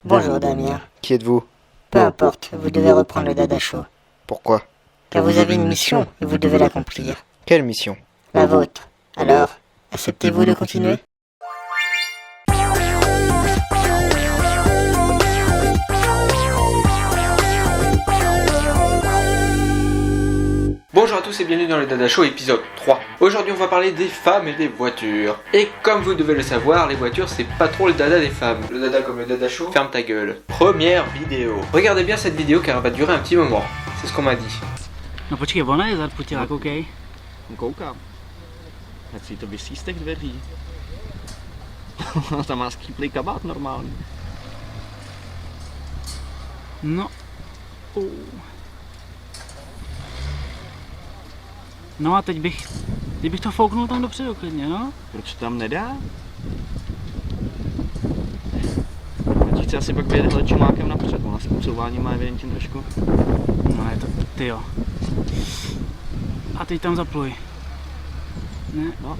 Bonjour Damien. Qui êtes-vous? Peu importe, vous devez reprendre le Dada Show. Pourquoi? Car vous avez une mission et vous devez l'accomplir. Quelle mission? La vôtre. Alors, acceptez-vous de continuer? Bonjour à tous et bienvenue dans le Dada Show épisode 3. Aujourd'hui on va parler des femmes et des voitures. Et comme vous devez le savoir, les voitures c'est pas trop le dada des femmes. Le dada comme le Dada Show, ferme ta gueule. Première vidéo. Regardez bien cette vidéo car elle va durer un petit moment. C'est ce qu'on m'a dit. No počkej, ona je zarputila, koukej. Koukám. Ať si to vysí z těch dveří. Tam má skýplý kabát normální. No. No a teď bych to fouknul tam dopředu klidně, no. Proč to tam nedá? Ať chce asi pak vyjet hele čumákem napřed, ona s tím couváním má evidentně trošku. No je to, tyjo. A teď tam zapluj. Ne. No.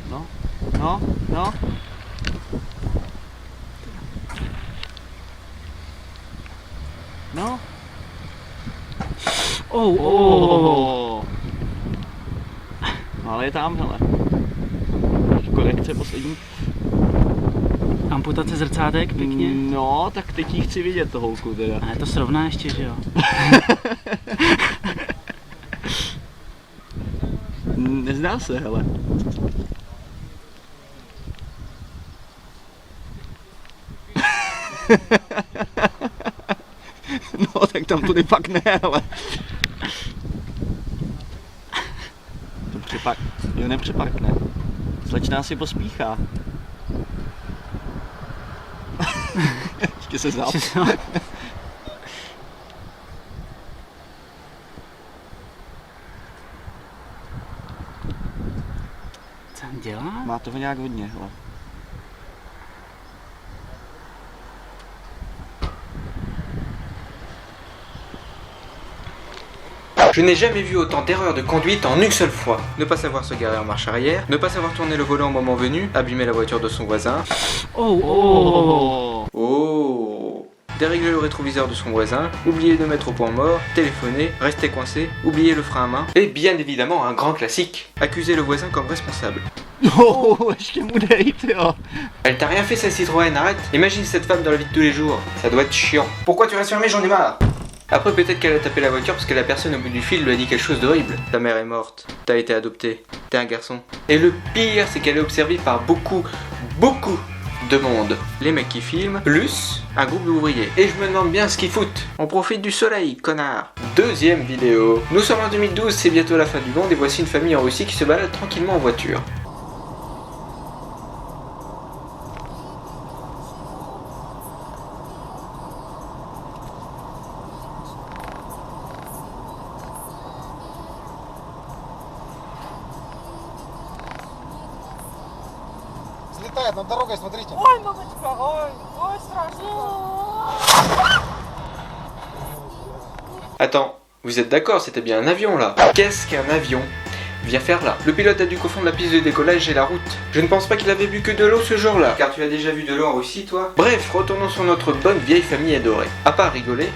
No. Oh. No ale je tam, hele. Korekce poslední. Amputace zrcátek, pěkně. No, tak teď jí chci vidět, to holku teda. A je to srovná ještě, že jo? Nezdá se, hele. No, tak tam tudy fakt ne, hele. To jo, nepřeparkne. Slečná si pospíchá. Ještě se záp. Co on dělá? Má toho nějak hodně, hele. Je n'ai jamais vu autant d'erreurs de conduite en une seule fois. Ne pas savoir se garer en marche arrière, ne pas savoir tourner le volant au moment venu, abîmer la voiture de son voisin. Oh. Dérégler le rétroviseur de son voisin, oublier de mettre au point mort, téléphoner, rester coincé, oublier le frein à main. Et bien évidemment un grand classique, accuser le voisin comme responsable. Ještě mu dejte, jo. Elle t'a rien fait cette Citroën, arrête. Imagine cette femme dans la vie de tous les jours, ça doit être chiant. Pourquoi tu restes fermé, j'en ai marre. Après peut-être qu'elle a tapé la voiture parce que la personne au bout du fil lui a dit quelque chose d'horrible. Ta mère est morte, t'as été adopté, t'es un garçon. Et le pire c'est qu'elle est observée par beaucoup de monde. Les mecs qui filment, plus un groupe d'ouvriers. Et je me demande bien ce qu'ils foutent. On profite du soleil, connard. Deuxième vidéo. Nous sommes en 2012, c'est bientôt la fin du monde et voici une famille en Russie qui se balade tranquillement en voiture. Летает над дорогой, смотрите. Ой, мамочка, ой, страшно. Attends, vous êtes d'accord, c'était bien un avion là. Qu'est-ce qu'un avion? viens faire là. Le pilote a dû confondre la piste de décollage et la route. Je ne pense pas qu'il avait bu que de l'eau ce jour-là. Car tu as déjà vu de l'eau en Russie, toi? Bref, retournons sur notre bonne vieille famille adorée. À part rigoler,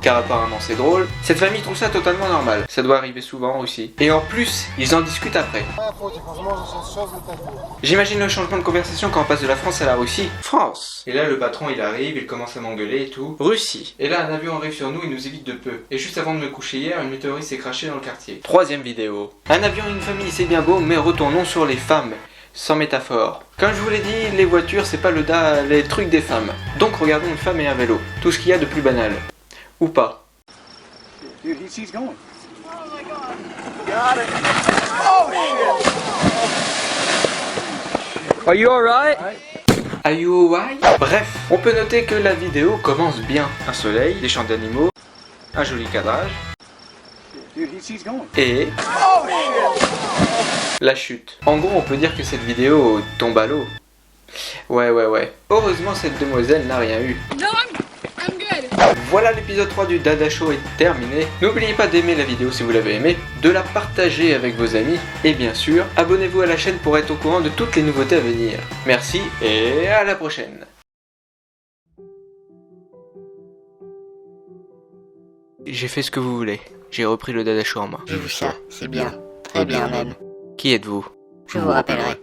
car apparemment c'est drôle, cette famille trouve ça totalement normal. Ça doit arriver souvent aussi. Et en plus, ils en discutent après. Фотик, возможно, сейчас взлетать будет. J'imagine le changement de conversation quand on passe de la France à la Russie. France. Et là le patron il arrive, il commence à m'engueuler et tout. Russie. Et là un avion arrive sur nous, il nous évite de peu. Et juste avant de me coucher hier, une météorite s'est crachée dans le quartier. Troisième vidéo. Un avion et une famille c'est bien beau, mais retournons sur les femmes. Sans métaphore. Comme je vous l'ai dit, les voitures c'est pas les trucs des femmes. Donc regardons une femme et un vélo. Tout ce qu'il y a de plus banal. Ou pas. Dude, she's going. Are you alright? Are you alright? Bref, on peut noter que la vidéo commence bien. Un soleil, des chants d'animaux, un joli cadrage. Dude, she's going. Et la chute. En gros, on peut dire que cette vidéo tombe à l'eau. Ouais. Heureusement, cette demoiselle n'a rien eu. No, I'm good. Voilà, l'épisode 3 du Dada Show est terminé. N'oubliez pas d'aimer la vidéo si vous l'avez aimée, de la partager avec vos amis, et bien sûr, abonnez-vous à la chaîne pour être au courant de toutes les nouveautés à venir. Merci et à la prochaine. J'ai fait ce que vous voulez. J'ai repris le Dada Show en main. J'ai vu ça, c'est bien. Très bien même. Qui êtes-vous? Je vous rappellerai.